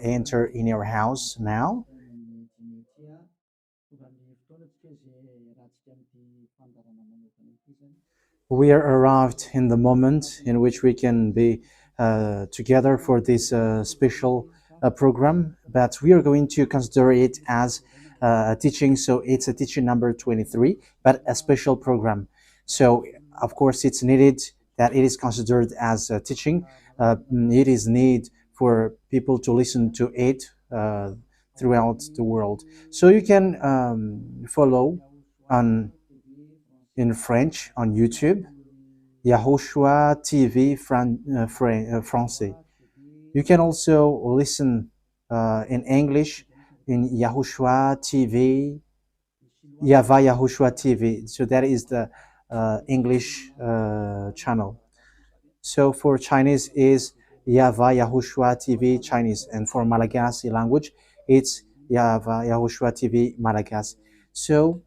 enter in your house now. We are arrived in the moment in which we can be together for this special program, but we are going to consider it as a teaching. So it's a teaching number 23, but a special program. So of course it's needed that it is considered as a teaching. It is need for people to listen to it throughout the world. So you can follow on in French on YouTube, YAHOSHUAH TV Français. You can also listen in English in YAHOSHUAH TV, YAHVAH YAHOSHUAH TV. So that is the English channel. So for Chinese is YAHVAH YAHOSHUAH TV Chinese, and for Malagasy language it's YAHVAH YAHOSHUAH TV Malagasy. So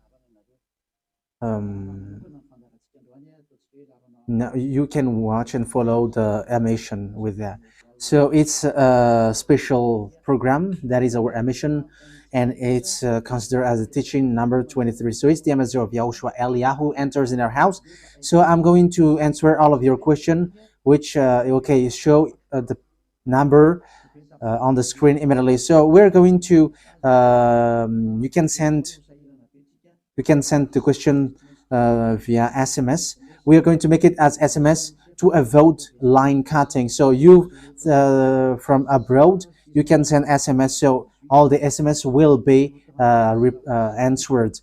now you can watch and follow the emission with that. So it's a special program that is our emission, and it's considered as a teaching number 23. So it's the ambassador of Yahushua Eliyahu enters in our house. So I'm going to answer all of your question, which okay, show the number on the screen immediately. So we're going to you can send the question via SMS. We are going to make it as SMS to avoid line cutting. So you from abroad, you can send SMS. So all the SMS will be answered.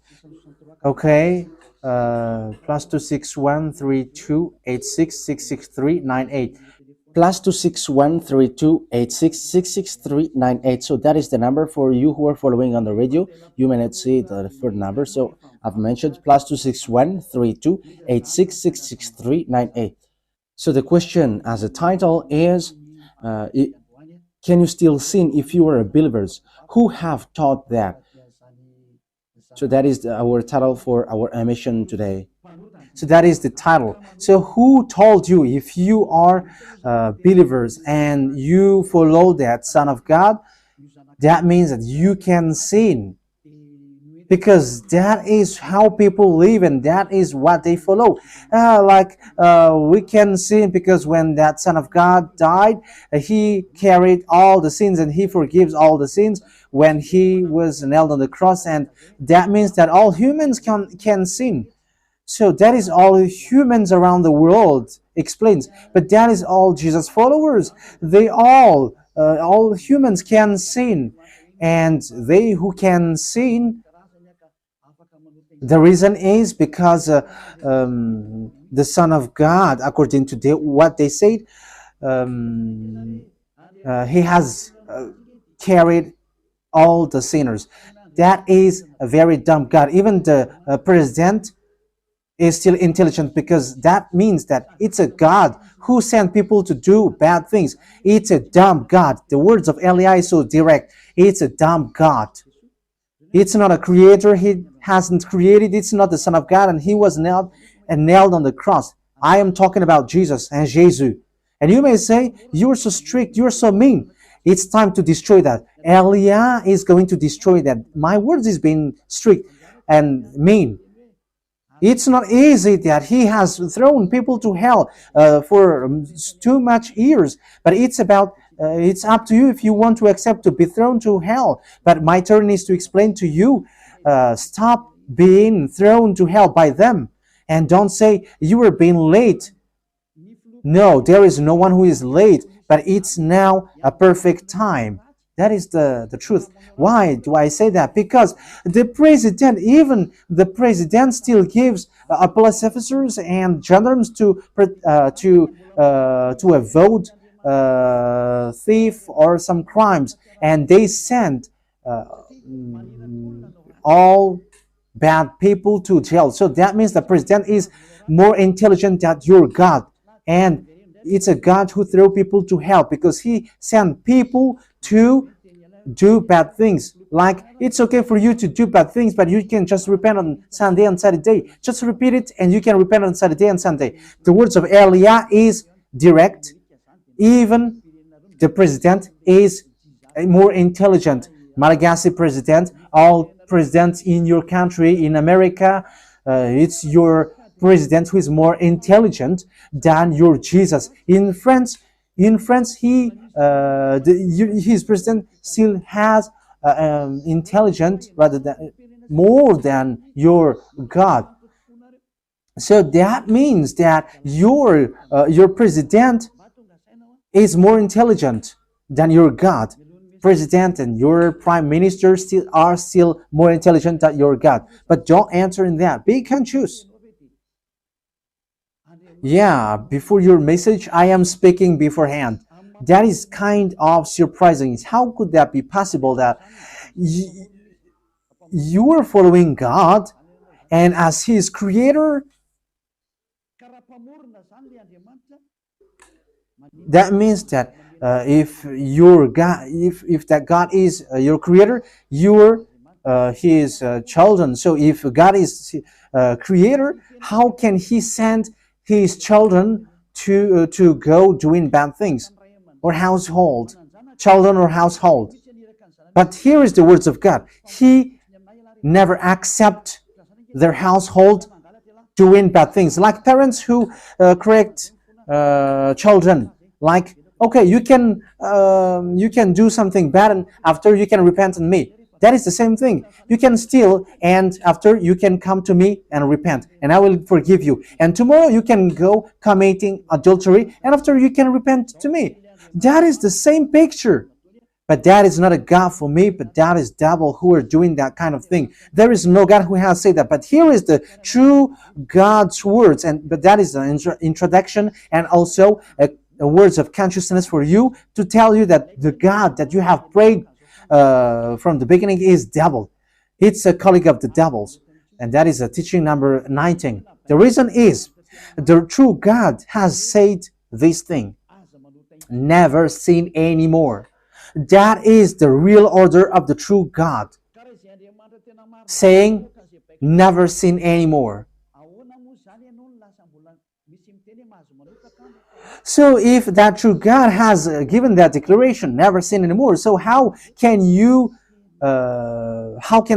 Okay. +2613286666398. +2613286666398. So that is the number for you who are following on the radio. You may not see the third number. So I've mentioned +2613286666398. So the question as a title is, can you still sin if you are believers? Who have taught that? So that is our title for our emission today. So that is the title. So who told you if you are believers and you follow that Son of God, that means that you can sin? Because that is how people live and that is what they follow. We can sin because when that Son of God died, he carried all the sins and he forgives all the sins when he was nailed on the cross, and that means that all humans can sin. So that is all humans around the world explains, but that is all Jesus followers. They all humans can sin, and they who can sin, the reason is because the Son of God, according to what they said, he has carried all the sinners. That is a very dumb God. Even the president is still intelligent, because that means that it's a God who sent people to do bad things. It's a dumb God. The words of Eli is so direct. It's a dumb God. It's not a creator. He hasn't created. It's not the Son of God, and he was nailed on the cross. I am talking about Jesus and Jesus. And you may say, you're so strict, you're so mean. It's time to destroy that. Elia is going to destroy that. My words is being strict and mean. It's not easy that he has thrown people to hell for too much years, but it's about it's up to you if you want to accept to be thrown to hell. But my turn is to explain to you, stop being thrown to hell by them, and don't say you were being late. No, there is no one who is late, but it's now a perfect time. That is the truth. Why do I say that? Because the president, even the president, still gives police officers and gendarmes to avoid thief or some crimes, and they send all bad people to jail. So that means the president is more intelligent than your God, and it's a God who throw people to hell because he sent people to do bad things. Like, it's okay for you to do bad things, but you can just repent on Sunday and Saturday. Just repeat it and you can repent on Saturday and Sunday. The words of Elia is direct. Even The president is more intelligent. Malagasy president, all presidents in your country, in America, it's your president who is more intelligent than your Jesus. In France, his president still has intelligent rather than more than your God. So that means that your president is more intelligent than your God. President and your prime minister are still more intelligent than your God. But don't answer in that. Be conscious. Yeah, before your message, I am speaking beforehand. That is kind of surprising. How could that be possible that you are following God and as His creator, that means that if your God, if that God is your creator, you're His children. So if God is creator, how can He send His children to go doing bad things or household, children or household? But here is the words of God. He never accept their household doing bad things, like parents who correct children. Like, okay, you can do something bad, and after you can repent on me. That is the same thing. You can steal, and after you can come to me and repent, and I will forgive you. And tomorrow you can go committing adultery, and after you can repent to me. That is the same picture. But that is not a God for me, but that is devil who are doing that kind of thing. There is no God who has said that. But here is the true God's words, but that is an introduction and also a words of consciousness for you to tell you that the God that you have prayed from the beginning is devil. It's a colleague of the devils. And that is a teaching number 19. The reason is the true God has said this thing. Never sin anymore. That is the real order of the true God, saying never sin anymore. So if that true God has given that declaration, never sin anymore, so how can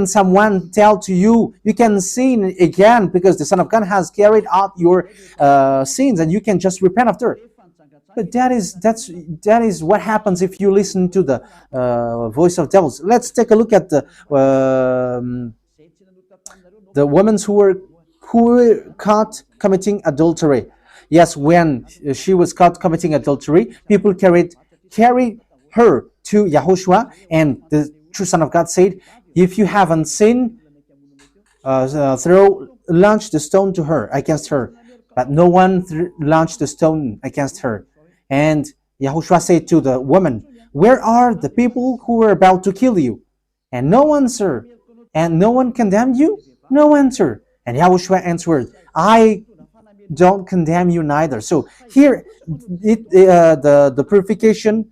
someone tell to you, you can sin again because the Son of God has carried out your sins and you can just repent after? But that is what happens if you listen to the voice of devils. Let's take a look at the women who were caught committing adultery. Yes, when she was caught committing adultery, people carried her to YAHOSHUAH, and the true Son of God said, "If you haven't sinned, launch the stone to her against her." But no one launched the stone against her. And YAHOSHUAH said to the woman, "Where are the people who were about to kill you?" And no answer. And no one condemned you? No answer. And YAHOSHUAH answered, "I don't condemn you neither." So here, the purification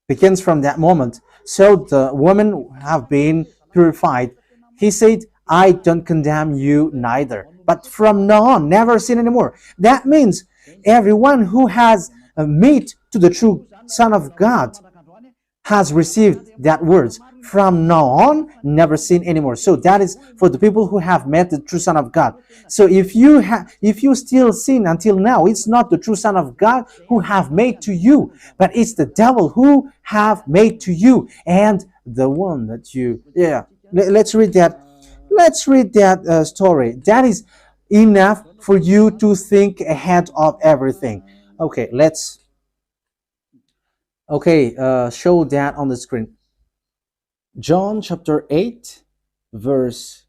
begins from that moment. So the women have been purified. He said, "I don't condemn you neither. But from now on, never sin anymore." That means everyone who has met to the true Son of God has received that words. From now on, never sin anymore. So that is for the people who have met the true Son of God. So if you still sin until now, it's not the true Son of God who have made to you, but it's the devil who have made to you, and the one that you. Yeah. Let's read that. Let's read that story. That is enough for you to think ahead of everything. Okay, let's. Okay, show that on the screen. John chapter 8, verse.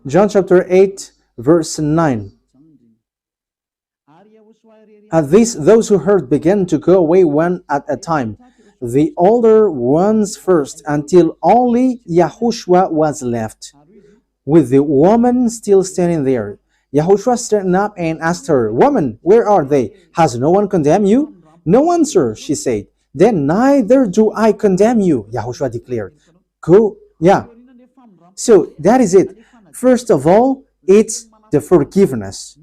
John chapter 8, verse 9. At this, those who heard began to go away one at a time, the older ones first, until only YAHOSHUAH was left, with the woman still standing there. YAHOSHUAH stood up and asked her, "Woman, where are they? Has no one condemned you?" "No answer," she said. "Then neither do I condemn you," YAHOSHUAH declared. Go, yeah. So that is it. First of all, it's the forgiveness.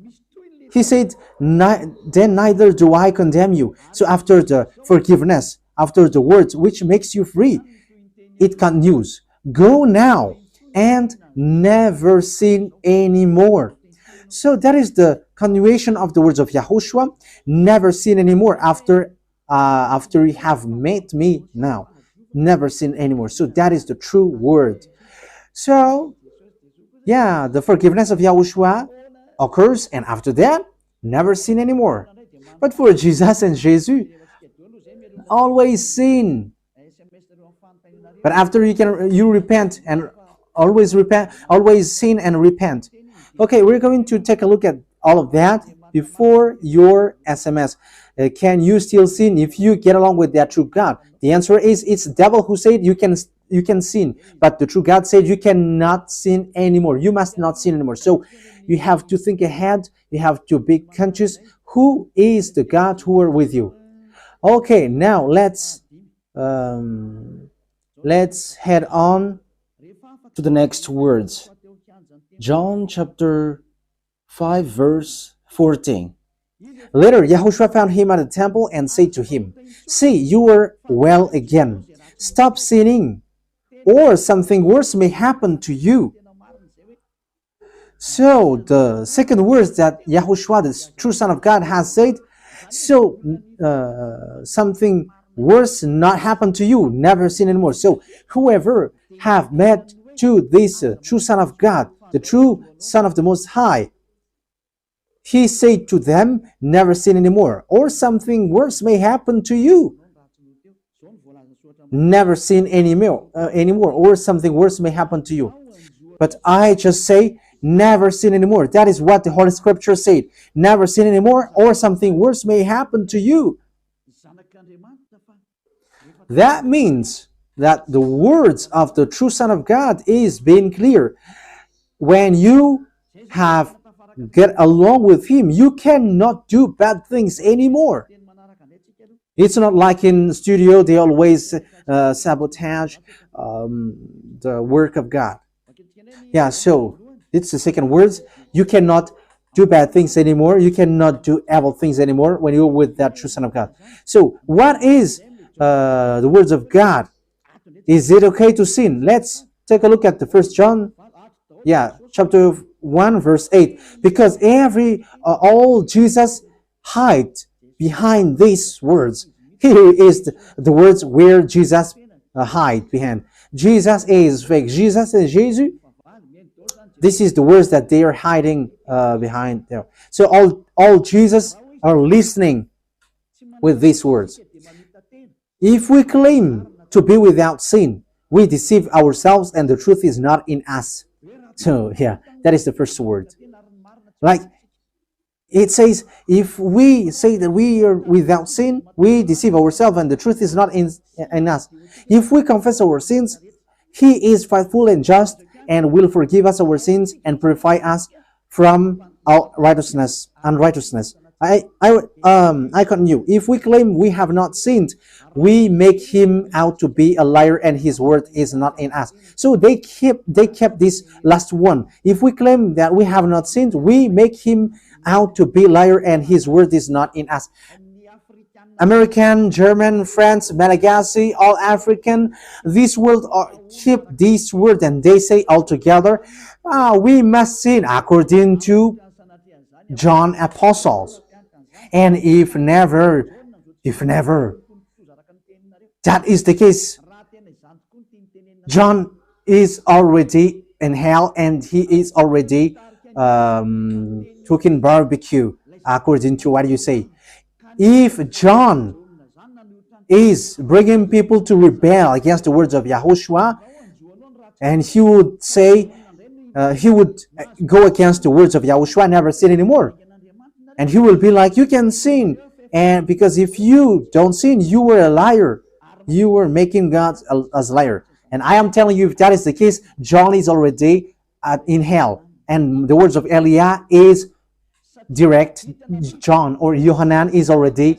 He said, then neither do I condemn you. So after the forgiveness, after the words which makes you free, it continues. Go now and never sin anymore. So that is the continuation of the words of Yahushua. Never sin anymore after you have met me now. Never sin anymore. So that is the true word. So yeah, the forgiveness of Yahushua occurs, and after that, never sin anymore. But for Jesus and Jesus, always sin. But after you repent and always sin and repent. Okay, we're going to take a look at all of that before your SMS. Can you still sin if you get along with that true God? The answer is it's the devil who said you can sin, but the true God said you cannot sin anymore. You must not sin anymore. So you have to think ahead. You have to be conscious. Who is the God who are with you? Okay, now let's head on to the next words. John chapter 5 verse 14. Later, Yahushua found him at the temple and said to him, "See, you are well again. Stop sinning, or something worse may happen to you." So the second words that Yahushua, the true Son of God, has said, so something worse not happen to you, never sin anymore. So whoever have met to this true Son of God, the true Son of the Most High, he said to them, never sin anymore, or something worse may happen to you. Never sin anymore, or something worse may happen to you. But I just say, never sin anymore. That is what the Holy Scripture said. Never sin anymore, or something worse may happen to you. That means that the words of the true Son of God is being clear. When you have get along with him, you cannot do bad things anymore. It's not like in studio they always sabotage the work of God. Yeah, so it's the second words. You cannot do bad things anymore. You cannot do evil things anymore when you're with that true Son of God. So what is the words of God? Is it okay to sin? Let's take a look at the First John, chapter 1 verse 8. Because all Jesus hide behind these words. Here is the words where Jesus hide behind. Jesus is fake. Jesus is Jesus. This is the words that they are hiding behind there. So all Jesus are listening with these words. If we claim to be without sin, we deceive ourselves and the truth is not in us. So yeah, that is the first word. Like it says, if we say that we are without sin, we deceive ourselves and the truth is not in us. If we confess our sins, he is faithful and just and will forgive us our sins and purify us from our unrighteousness. I continue. If we claim we have not sinned, we make him out to be a liar and his word is not in us. So they kept this last one. If we claim that we have not sinned, we make him out to be a liar and his word is not in us. American, German, French, Malagasy, all African, this world keep this word and they say all together, we must sin according to John Apostles. And if never that is the case, John is already in hell and he is already cooking barbecue according to what you say. If John is bringing people to rebel against the words of Yahushua, and he would say, he would go against the words of Yahushua, never sin anymore. And he will be like, you can sin. And because if you don't sin, you were a liar. You were making God as a liar. And I am telling you, if that is the case, John is already in hell. And the words of Eliah is direct. John or Yohanan is already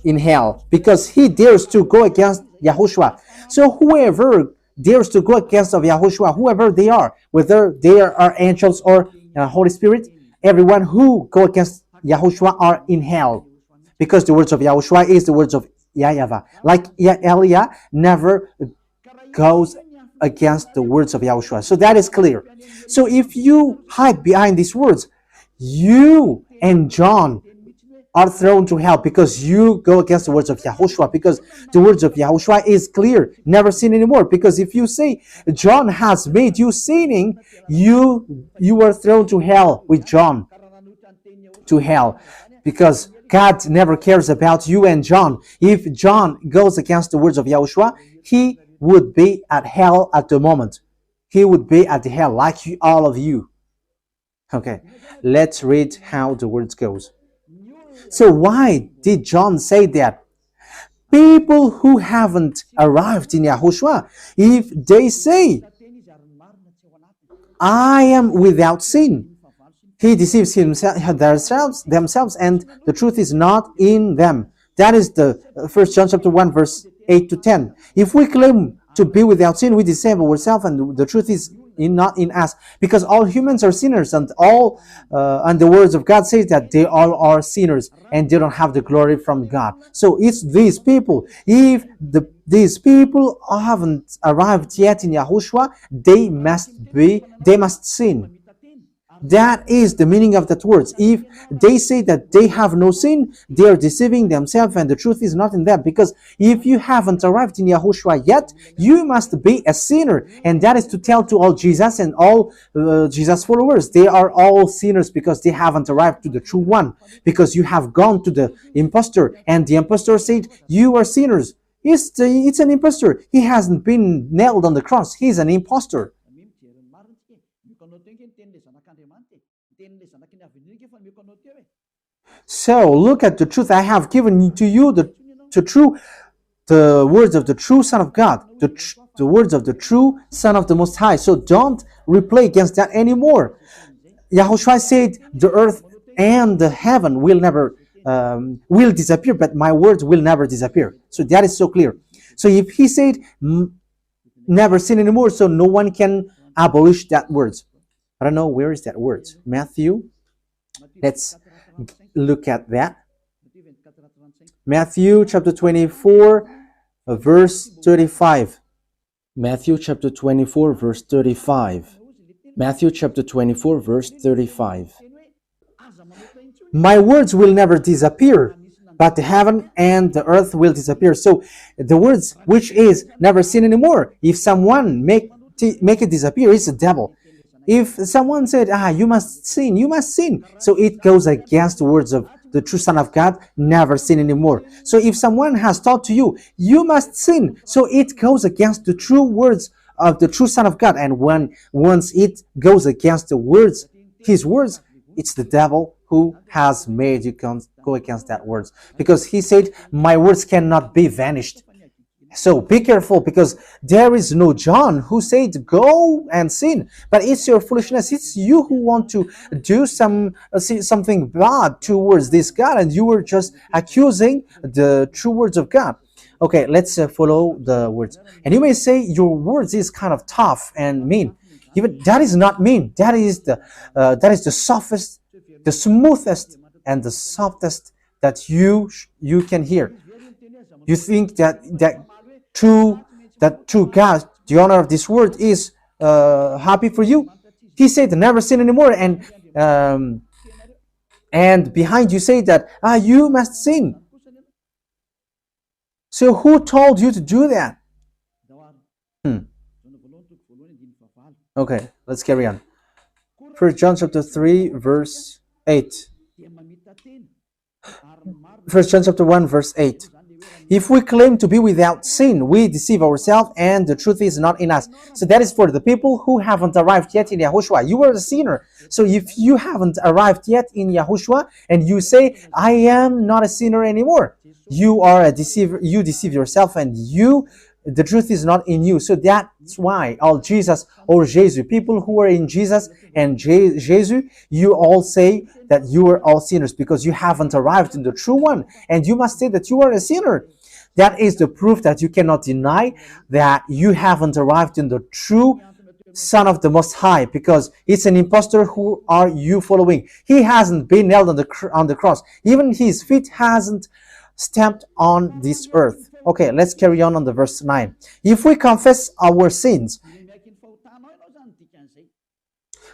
in hell because he dares to go against Yahushua. So whoever dares to go against of YAHOSHUAH, whoever they are, whether they are angels or Holy Spirit, everyone who go against YAHOSHUAH are in hell, because the words of YAHOSHUAH is the words of YAHVAH. Like Elia never goes against the words of YAHOSHUAH. So that is clear. So if you hide behind these words, you and John are thrown to hell because you go against the words of YAHOSHUAH, because the words of YAHOSHUAH is clear, never sin anymore. Because if you say John has made you sinning, you are thrown to hell with John, to hell, because God never cares about you and John. If John goes against the words of YAHOSHUAH, he would be at hell at the moment. He would be at the hell like all of you. Okay, let's read how the words goes. So why did John say that? People who haven't arrived in Yahushua, if they say, I am without sin, he deceives themselves, and the truth is not in them. That is the 1 John chapter 1, verse 8 to 10. If we claim to be without sin, we deceive ourselves, and the truth is not in us, because all humans are sinners, and and the words of God says that they all are sinners and they don't have the glory from God. So it's these people. If these people haven't arrived yet in Yahushua, they must sin. That is the meaning of that words. If they say that they have no sin, they are deceiving themselves, and the truth is not in them. Because if you haven't arrived in Yahushua yet, you must be a sinner. And that is to tell to all Jesus and all Jesus followers. They are all sinners because they haven't arrived to the true one. Because you have gone to the impostor, and the impostor said, you are sinners. It's an impostor. He hasn't been nailed on the cross. He's an impostor. So look at the truth. I have given to you the words of the true Son of God, the words of the true Son of the Most High. So don't replay against that anymore. Yahushua said the earth and the heaven will never will disappear, but my words will never disappear. So that is so clear. So if he said never sin anymore, so no one can abolish that words. I don't know, where is that word? Matthew. Let's look at that. Matthew chapter 24, verse 35. Matthew chapter 24, verse 35. Matthew chapter 24, verse 35. My words will never disappear, but the heaven and the earth will disappear. So the words which is never sin anymore, if someone make it disappear, it's the devil. If someone said, you must sin, you must sin. So it goes against the words of the true Son of God, never sin anymore. So if someone has taught to you, you must sin. So it goes against the true words of the true Son of God. And once it goes against the words, his words, it's the devil who has made you go against that words. Because he said, my words cannot be vanished. So be careful, because there is no John who said go and sin, but it's your foolishness. It's you who want to do something bad towards this God, and you were just accusing the true words of God. Okay, let's follow the words. And you may say your words is kind of tough and mean. Even that is not mean. That is the softest, the smoothest, and the softest that you can hear. You think that true God, the owner of this word, is happy for you? He said never sin anymore, and behind you say that you must sin. So who told you to do that? Okay, let's carry on. 1 John chapter 3, verse 8. 1 John chapter 1, verse 8. If we claim to be without sin, we deceive ourselves, and the truth is not in us. So that is for the people who haven't arrived yet in Yahushua. You are a sinner. So if you haven't arrived yet in Yahushua, and you say, I am not a sinner anymore, you are a deceiver. You deceive yourself, and the truth is not in you. So that's why all Jesus or Jesus, people who are in Jesus and Jesus, you all say that you are all sinners, because you haven't arrived in the true one, and you must say that you are a sinner. That is the proof that you cannot deny that you haven't arrived in the true Son of the Most High, because it's an impostor. Who are you following? He hasn't been nailed on the cross. Even his feet hasn't stamped on this earth. Okay, let's carry on the verse 9. If we confess our sins,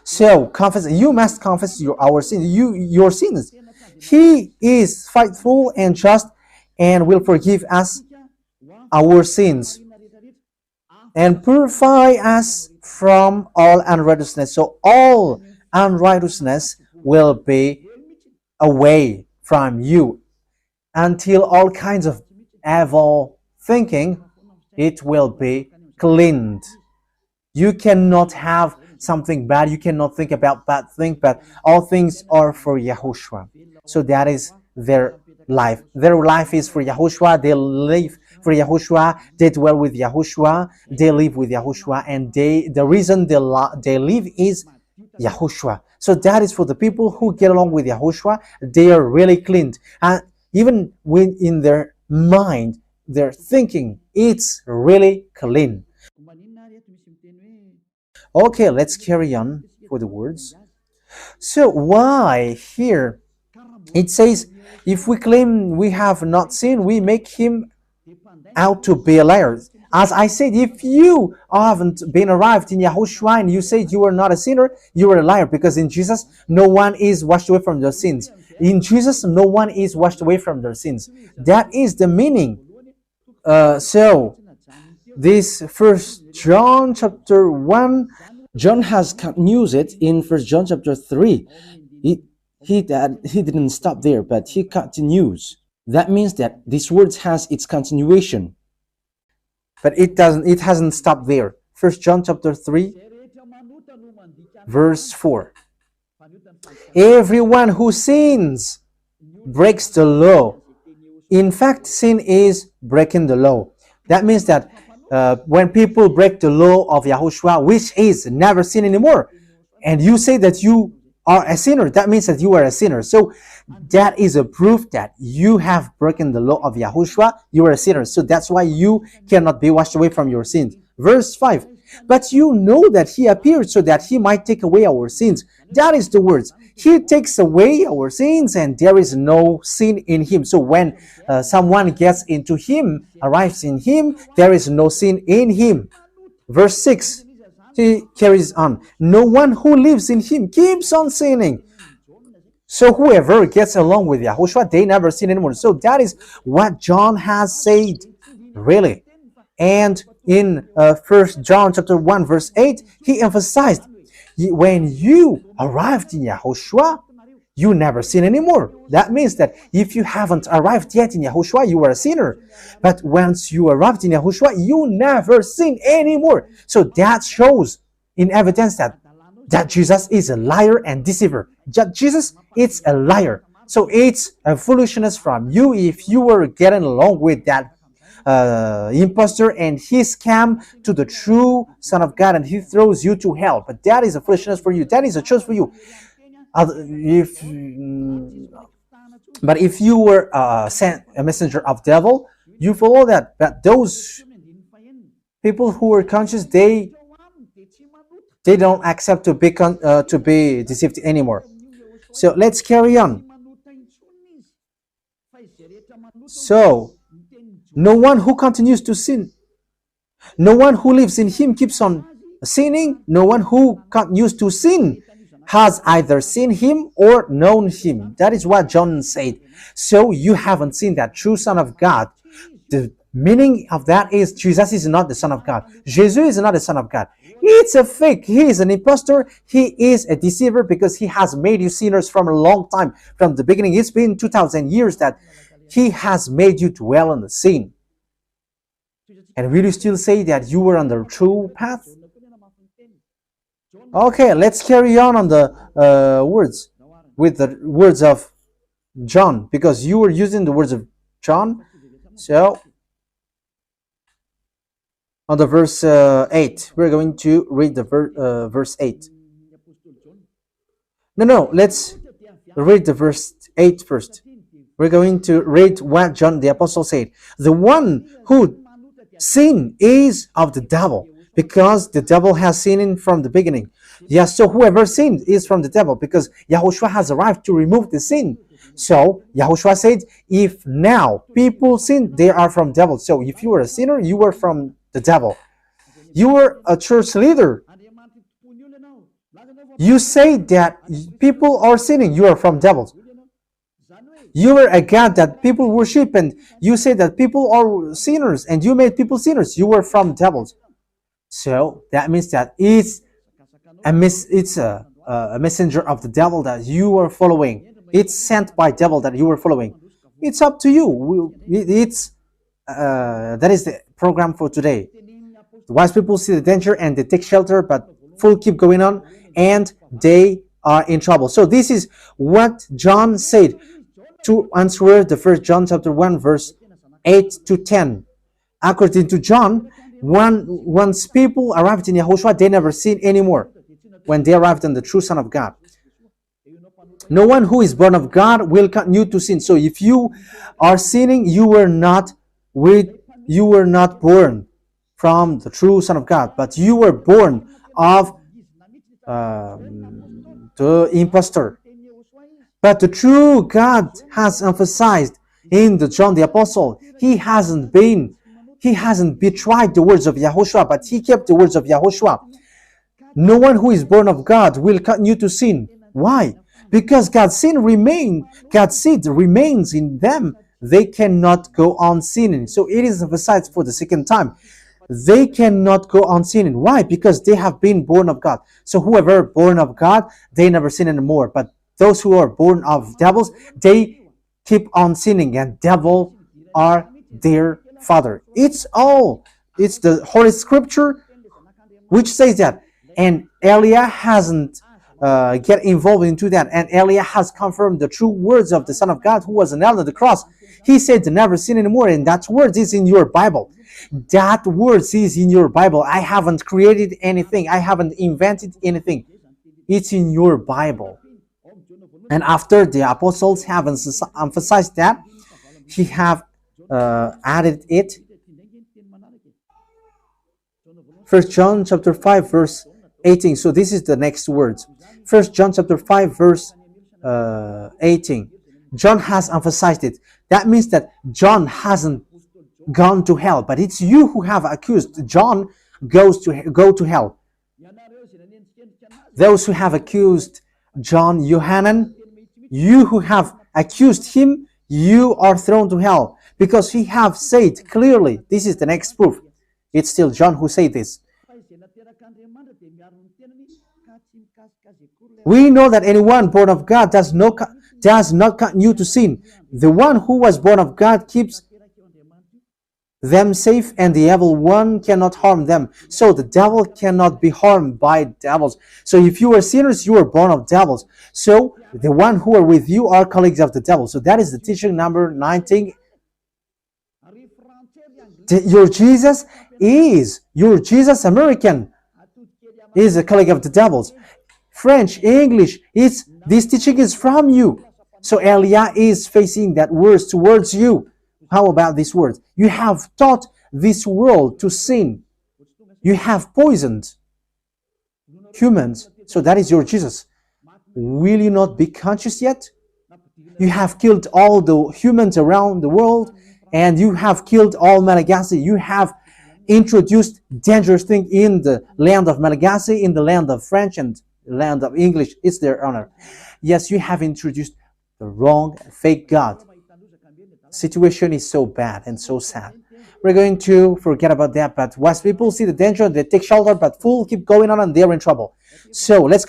so confess, you must confess your sins. He is faithful and just and will forgive us our sins and purify us from all unrighteousness. So all unrighteousness will be away from you until all kinds of evil thinking, it will be cleaned. You cannot have something bad. You cannot think about bad things, but all things are for Yahushua. So that is their life. Their life is for Yahushua. They live for Yahushua. They dwell with Yahushua. They live with Yahushua. And the reason they live is Yahushua. So that is for the people who get along with Yahushua. They are really cleaned. And even when in their mind, their thinking, it's really clean. Okay, let's carry on for the words. So why here it says, if we claim we have not sinned, we make him out to be a liar. As I said, if you haven't been arrived in Yahushua and you say you are not a sinner, you are a liar, because in Jesus no one is washed away from their sins. In Jesus no one is washed away from their sins. That is the meaning. So this First John chapter 1, John has continued it in First John chapter 3. He didn't stop there, but he continues. That means that this word has its continuation. But it hasn't stopped there. First John chapter 3, verse 4. Everyone who sins breaks the law. In fact, sin is breaking the law. That means that when people break the law of Yahushua, which is never sin anymore, and you say that you are a sinner, that means that you are a sinner. So that is a proof that you have broken the law of Yahushua. You are a sinner. So that's why you cannot be washed away from your sins. Verse 5. But you know that he appeared so that he might take away our sins. That is the words. He takes away our sins, and there is no sin in him. So when someone gets into him, arrives in him, there is no sin in him. Verse 6. He carries on. No one who lives in him keeps on sinning. So whoever gets along with Yahushua, they never sin anymore. So that is what John has said, really. And in 1 John chapter 1 verse 8, he emphasized, when you arrived in Yahushua, you never sin anymore. That means that if you haven't arrived yet in Yahushua, you are a sinner. But once you arrived in Yahushua, you never sin anymore. So that shows in evidence that Jesus is a liar and deceiver. Jesus is a liar. So it's a foolishness from you if you were getting along with that impostor and he scam to the true Son of God and he throws you to hell. But that is a foolishness for you. That is a choice for you. But if you were sent a messenger of devil, you follow that. But those people who are conscious, they don't accept to be deceived anymore. So let's carry on. So no one who continues to sin, no one who lives in him keeps on sinning. No one who continues to sin has either seen him or known him. That is what John said. So you haven't seen that true Son of God. The meaning of that is Jesus is not the Son of God. Jesus is not the Son of God. It's a fake. He is an impostor. He is a deceiver because he has made you sinners from a long time. From the beginning, it's been 2,000 years that he has made you dwell in the sin. And will you still say that you were on the true path? Okay, let's carry on the words with the words of John, because you were using the words of John. So on the verse 8, we're going to read the verse 8. No, let's read the verse 8 first. We're going to read what John the Apostle said. The one who sin is of the devil, because the devil has sinned from the beginning. Yes, so whoever sinned is from the devil, because Yahushua has arrived to remove the sin. So Yahushua said, if now people sin, they are from devil. So if you were a sinner, you were from the devil. You were a church leader. You say that people are sinning, you are from devils. You were a God that people worship, and you say that people are sinners, and you made people sinners, you were from devils. So that means that it's a messenger of the devil that you are following. It's sent by devil that you are following. It's up to you. That is the program for today. The wise people see the danger and they take shelter, but fool keep going on and they are in trouble. So this is what John said to answer the 1 John chapter 1 verse 8 to 10. According to John, once people arrived in Yahushua, they never sin anymore when they arrived in the true Son of God. No one who is born of God will continue to sin. So if you are sinning, you were not born from the true Son of God, but you were born of the impostor. But the true God has emphasized in the John the Apostle, he hasn't betrayed the words of Yahushua, but he kept the words of Yahushua. No one who is born of God will continue to sin. Why? Because God's seed remains in them. They cannot go on sinning. So it is emphasized for the second time. They cannot go on sinning. Why? Because they have been born of God. So whoever born of God, they never sin anymore. But those who are born of devils, they keep on sinning, and devil are their father. It's the Holy Scripture which says that. And Elia hasn't get involved into that. And Elia has confirmed the true words of the Son of God who was nailed on the cross. He said to never sin anymore, and that word is in your Bible. That word is in your Bible. I haven't created anything. I haven't invented anything. It's in your Bible. And after the apostles have emphasized that, he have added it. 1 John chapter 5 verse 18. So this is the next words. 1 John chapter 5 verse 18. John has emphasized it. That means that John hasn't gone to hell, but it's you who have accused John go to hell. Those who have accused John Yohanan, you who have accused him, you are thrown to hell, because he have said clearly. This is the next proof. It's still John who said this. We know that anyone born of God does not continue to sin. The one who was born of God keeps them safe, and the evil one cannot harm them. So the devil cannot be harmed by devils. So if you are sinners, you are born of devils. So the one who are with you are colleagues of the devil. So that is the teaching number 19. Your Jesus American is a colleague of the devils. French, English, this teaching is from you. So Elia is facing that words towards you. How about this word? You have taught this world to sin. You have poisoned humans. So that is your Jesus. Will you not be conscious yet? You have killed all the humans around the world, and you have killed all Malagasy. You have introduced dangerous things in the land of Malagasy, in the land of French, and the land of English. It's their honor. Yes, you have introduced the wrong, fake God. Situation is so bad and so sad. We're going to forget about that, but wise people see the danger, they take shelter, but fools keep going on and they're in trouble. So let's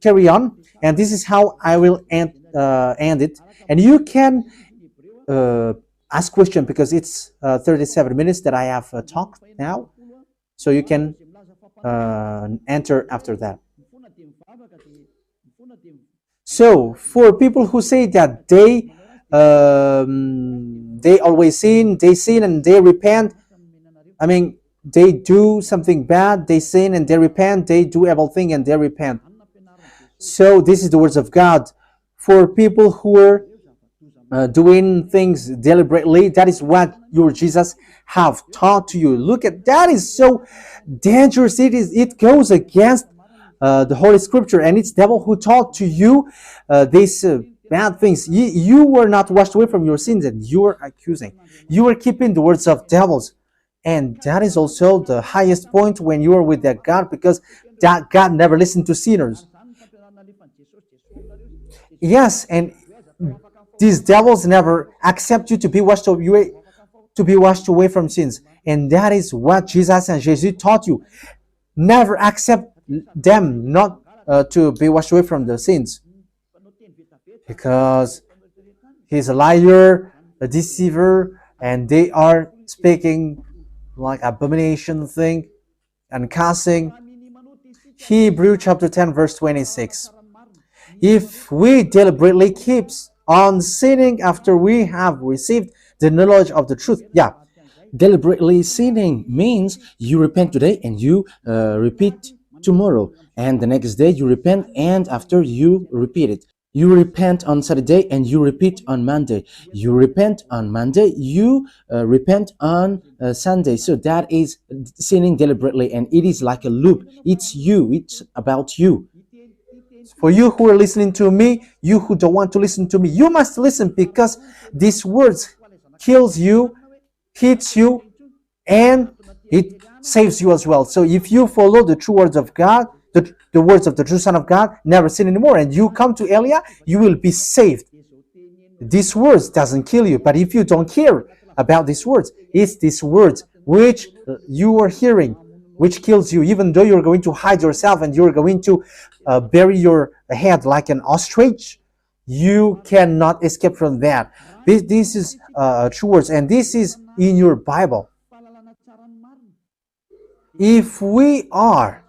carry on, and this is how I will end it. And you can ask question, because it's 37 minutes that I have talked now, so you can enter after that. So for people who say that they always sin, and they repent. I mean, they do something bad, they sin and they repent. They do evil thing and they repent. So this is the words of God for people who are doing things deliberately. That is what your Jesus have taught to you. Look at that, is so dangerous. It goes against the Holy Scripture, and it's devil who taught to you these bad things. You were not washed away from your sins, and you are accusing. You are keeping the words of devils, and that is also the highest point when you are with that God, because that God never listened to sinners. Yes, and these devils never accept you to be washed away from sins, and that is what Jesus and Jesus taught you. Never accept them not to be washed away from the sins, because he's a liar, a deceiver, and they are speaking like abomination thing and cussing. Hebrew chapter 10 verse 26. If we deliberately keep on sinning after we have received the knowledge of the truth, Deliberately sinning means you repent today and you repeat tomorrow, and the next day you repent, and after you repeat it. You repent on Saturday and you repeat on Monday. You repent on Monday, you repent on Sunday. So that is sinning deliberately, and it is like a loop. It's you, it's about you. for you who are listening to me, you who don't want to listen to me, you must listen, because these words kills you, hits you, and it saves you as well. So if you follow the true words of God, the words of the true Son of God, never sin anymore, and you come to Elia, you will be saved. These words doesn't kill you, but if you don't care about these words, it's these words which you are hearing which kills you, even though you're going to hide yourself and you're going to bury your head like an ostrich. You cannot escape from that. This is true words, and this is in your Bible. If we are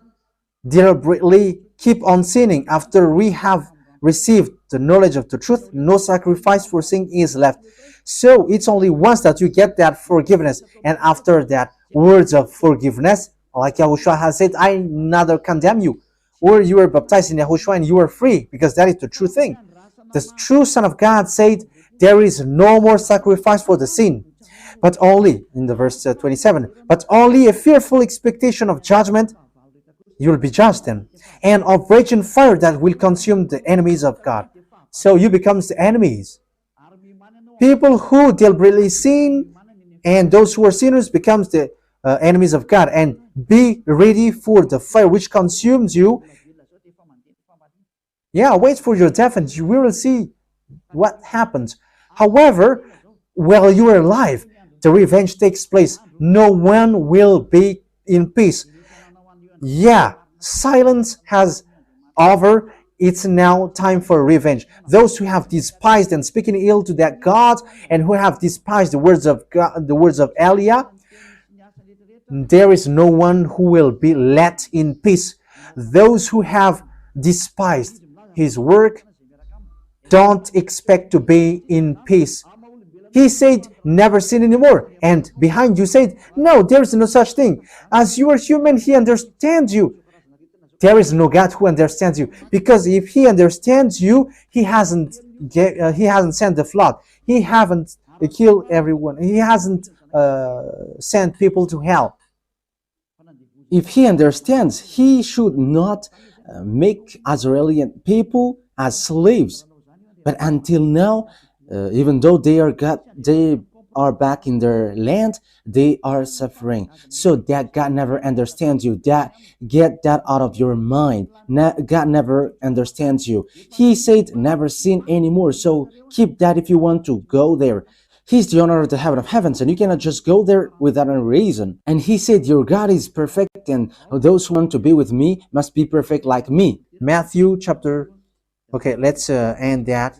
deliberately keep on sinning after we have received the knowledge of the truth, no sacrifice for sin is left. So it's only once that you get that forgiveness, and after that words of forgiveness, like YAHOSHUAH has said, I neither condemn you. Or you are baptized in YAHOSHUAH and you are free, because that is the true thing. The true Son of God said, there is no more sacrifice for the sin, but only, in the verse 27, but only a fearful expectation of judgment. You will be judged then, and of raging fire that will consume the enemies of God. So you become the enemies. People who deliberately sin and those who are sinners becomes the enemies of God, and be ready for the fire which consumes you. Wait for your death and you will see what happens. However, while you are alive, the revenge takes place. No one will be in peace. Silence has over. It's now time for revenge. Those who have despised and speaking ill to that God, and who have despised the words of God, the words of Elia, there is no one who will be let in peace. Those who have despised his work don't expect to be in peace. He said, never sin anymore. And behind you said, no, there is no such thing. As you are human, he understands you. There is no God who understands you. Because if he understands you, he hasn't sent the flood. He hasn't killed everyone. He hasn't sent people to hell. If he understands, he should not make Israeli people as slaves. But until now, even though they are back in their land, they are suffering. So that God never understands you. Get that out of your mind. God never understands you. He said never sin anymore. So keep that if you want to go there. He's the owner of the heaven of heavens, and you cannot just go there without a reason. And he said, your God is perfect, and those who want to be with me must be perfect like me. Matthew chapter... Okay, let's end that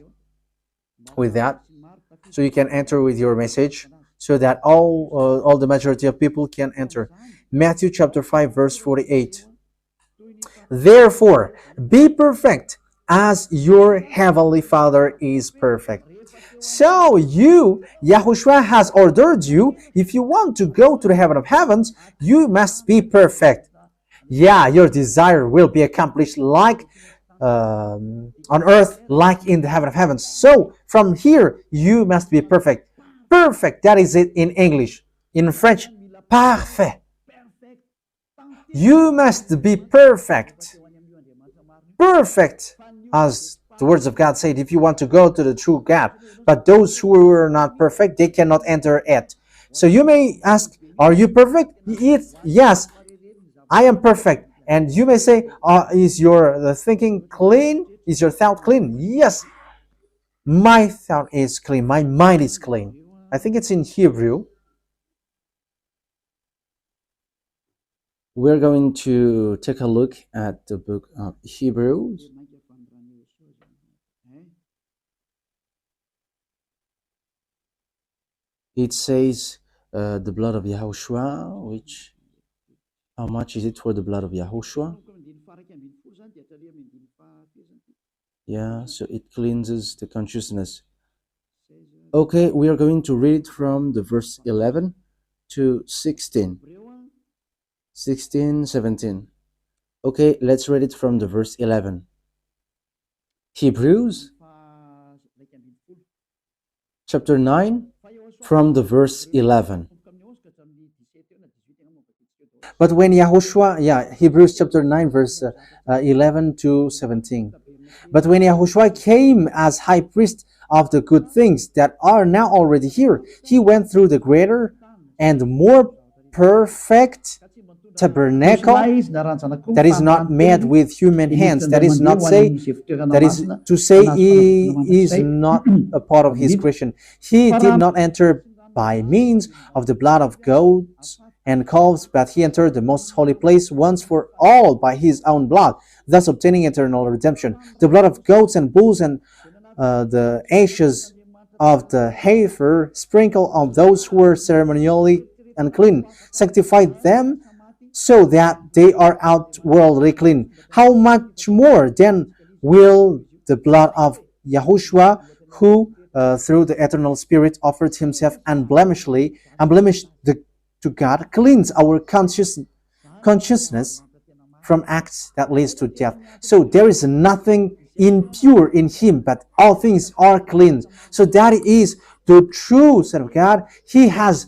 with that, so you can enter with your message, so that all the majority of people can enter. Matthew chapter 5 verse 48. Therefore, be perfect as your heavenly Father is perfect. So YAHOSHUAH has ordered you, if you want to go to the heaven of heavens, you must be perfect. Your desire will be accomplished like on earth like in the heaven of heavens. So from here, you must be perfect. Perfect, that is it in English. In French, parfait. You must be perfect. Perfect, as the words of God said, if you want to go to the true God. But those who are not perfect, they cannot enter it. So you may ask, are you perfect? Yes, I am perfect. And you may say, is your thinking clean? Is your thought clean? Yes, my thought is clean. My mind is clean. I think it's in Hebrew. We're going to take a look at the book of Hebrews. It says the blood of YAHOSHUAH, which, how much is it for the blood of YAHOSHUAH? Yeah, so it cleanses the consciousness. Okay, we are going to read from the verse 11 to 16. 16, 17. Okay, let's read it from the verse 11. Hebrews chapter 9 from the verse 11. But when YAHOSHUAH, Hebrews chapter 9 verse 11 to 17. But when YAHOSHUAH came as high priest of the good things that are now already here, he went through the greater and more perfect tabernacle that is not made with human hands. That is to say he is not a part of his creation. He did not enter by means of the blood of goats and calves, but he entered the most holy place once for all by his own blood, thus obtaining eternal redemption. The blood of goats and bulls and the ashes of the heifer sprinkled on those who were ceremonially unclean, sanctified them so that they are outwardly clean. How much more then will the blood of YAHOSHUAH, who through the eternal Spirit offered himself unblemished to God, cleanse our consciousness from acts that leads to death. So there is nothing impure in him, but all things are clean. So that is the true Son of God. He is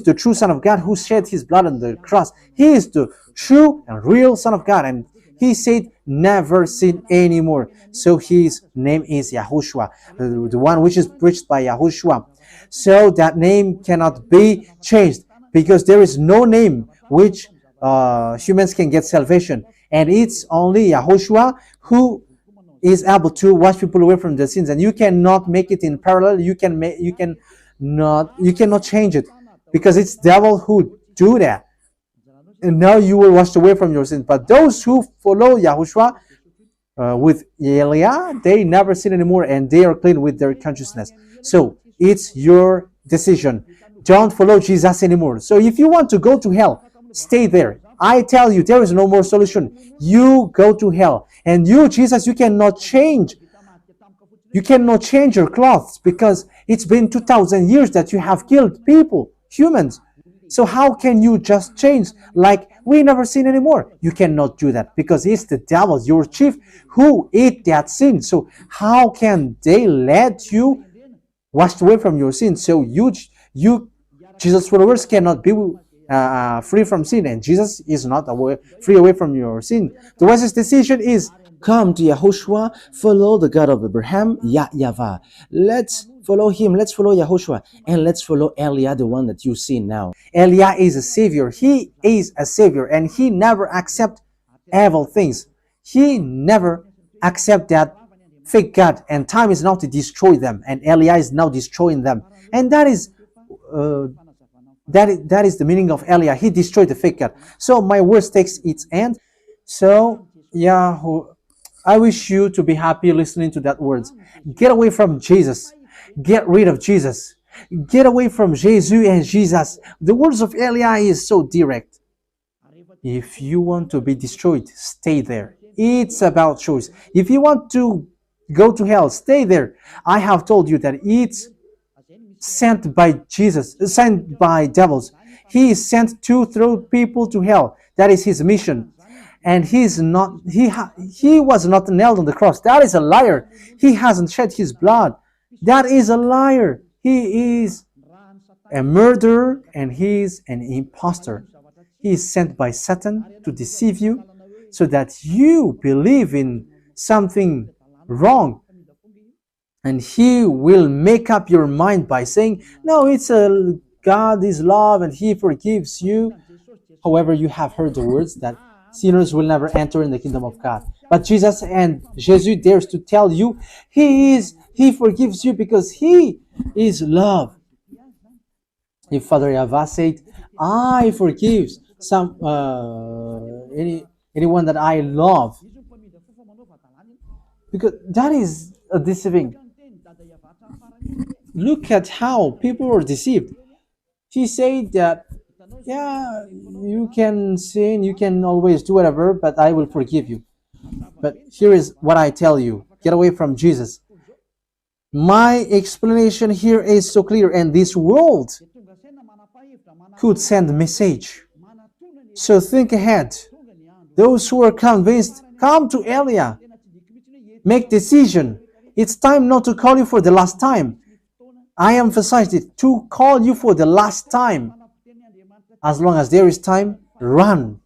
the true Son of God who shed his blood on the cross. He is the true and real Son of God. And he said, never sin anymore. So his name is YAHOSHUAH, the one which is preached by YAHOSHUAH. So that name cannot be changed, because there is no name which humans can get salvation. And it's only YAHOSHUAH who is able to wash people away from their sins. And you cannot make it in parallel. You cannot change it, because it's devil who do that. And now you will wash away from your sins. But those who follow YAHOSHUAH with Elia, they never sin anymore, and they are clean with their consciousness. So it's your decision. Don't follow Jesus anymore. So if you want to go to hell, stay there. I tell you, there is no more solution. You go to hell. And you, Jesus, you cannot change. You cannot change your clothes, because it's been 2,000 years that you have killed people, humans. So how can you just change like we never sin anymore? You cannot do that, because it's the devil, your chief, who ate that sin. So how can they let you wash away from your sin? So you Jesus' followers cannot be free from sin, and Jesus is not free away from your sin. The wisest decision is come to YAHOSHUAH, follow the God of Abraham, YAHVAH. Let's follow him, let's follow YAHOSHUAH, and let's follow Elia, the one that you see now. Elia is a savior. He is a savior, and he never accept evil things. He never accept that fake God, and time is now to destroy them, and Elia is now destroying them. And that is the meaning of Elia. He destroyed the fake God. So my words takes its end. So I wish you to be happy listening to that words. Get away from Jesus. Get rid of Jesus. Get away from Jesus and Jesus. The words of Elia is so direct. If you want to be destroyed, stay there. It's about choice. If you want to go to hell, stay there. I have told you that it's sent by Jesus, sent by devils. He is sent to throw people to hell. That is his mission. and he was not nailed on the cross. That is a liar. He hasn't shed his blood. That is a liar. He is a murderer and he is an impostor. He is sent by Satan to deceive you so that you believe in something wrong, and he will make up your mind by saying, no, it's a God is love and he forgives you. However, you have heard the words that sinners will never enter in the kingdom of God. But Jesus dares to tell you he forgives you because he is love. If Father YAHVAH said, I forgive anyone that I love, because that is a deceiving. Look at how people are deceived. He said that, yeah, you can sin, you can always do whatever, but I will forgive you. But here is what I tell you. Get away from Jesus. My explanation here is so clear, and this world could send a message. So think ahead. Those who are convinced, come to Elia. Make decision. It's time not to call you for the last time. I emphasized it, to call you for the last time. As long as there is time, run.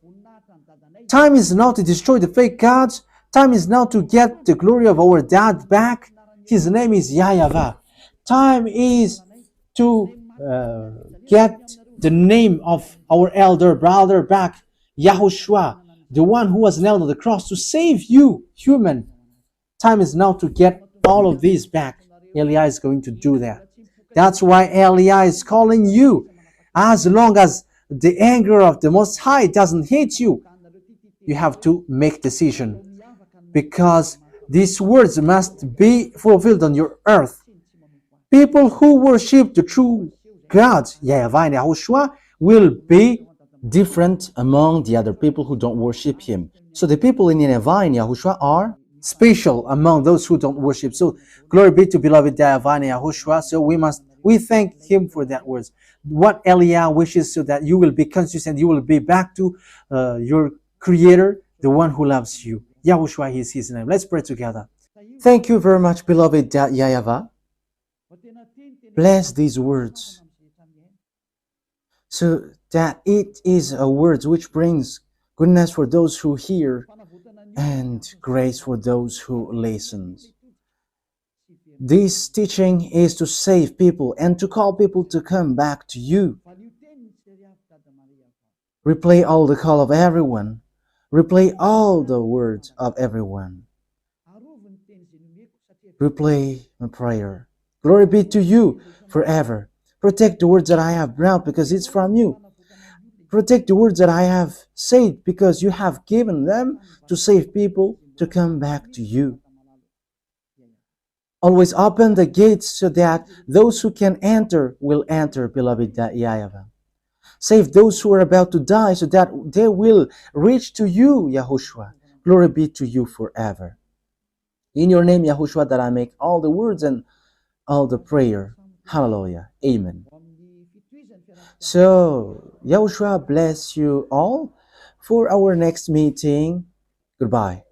Time is now to destroy the fake gods. Time is now to get the glory of our dad back. His name is YAHVAH. Time is to get the name of our elder brother back, YAHOSHUAH, the one who was nailed on the cross to save you, human. Time is now to get all of these back. Elia is going to do that. That's why Elia is calling you. As long as the anger of the Most High doesn't hit you, you have to make decision, because these words must be fulfilled on your earth. People who worship the true God, YAHVAH and YAHOSHUAH, will be different among the other people who don't worship him. So the people in YAHVAH and YAHOSHUAH are special among those who don't worship. So glory be to beloved YAHVAH and YAHOSHUAH. So we thank him for that words. What Elia wishes, so that you will be conscious and you will be back to your Creator, the one who loves you. YAHOSHUAH is his name. Let's pray together. Thank you very much, beloved YAHVAH. Bless these words, so that it is a word which brings goodness for those who hear and grace for those who listen. This teaching is to save people and to call people to come back to you. Replay all the call of everyone. Replay all the words of everyone. Replay my prayer. Glory be to you forever. Protect the words that I have brought, because it's from you. Protect the words that I have said, because you have given them to save people to come back to you. Always open the gates so that those who can enter will enter, beloved YAHVAH. Save those who are about to die so that they will reach to you, YAHOSHUAH. Glory be to you forever. In your name, YAHOSHUAH, that I make all the words and all the prayer. Hallelujah. Amen. So, YAHOSHUAH bless you all for our next meeting. Goodbye.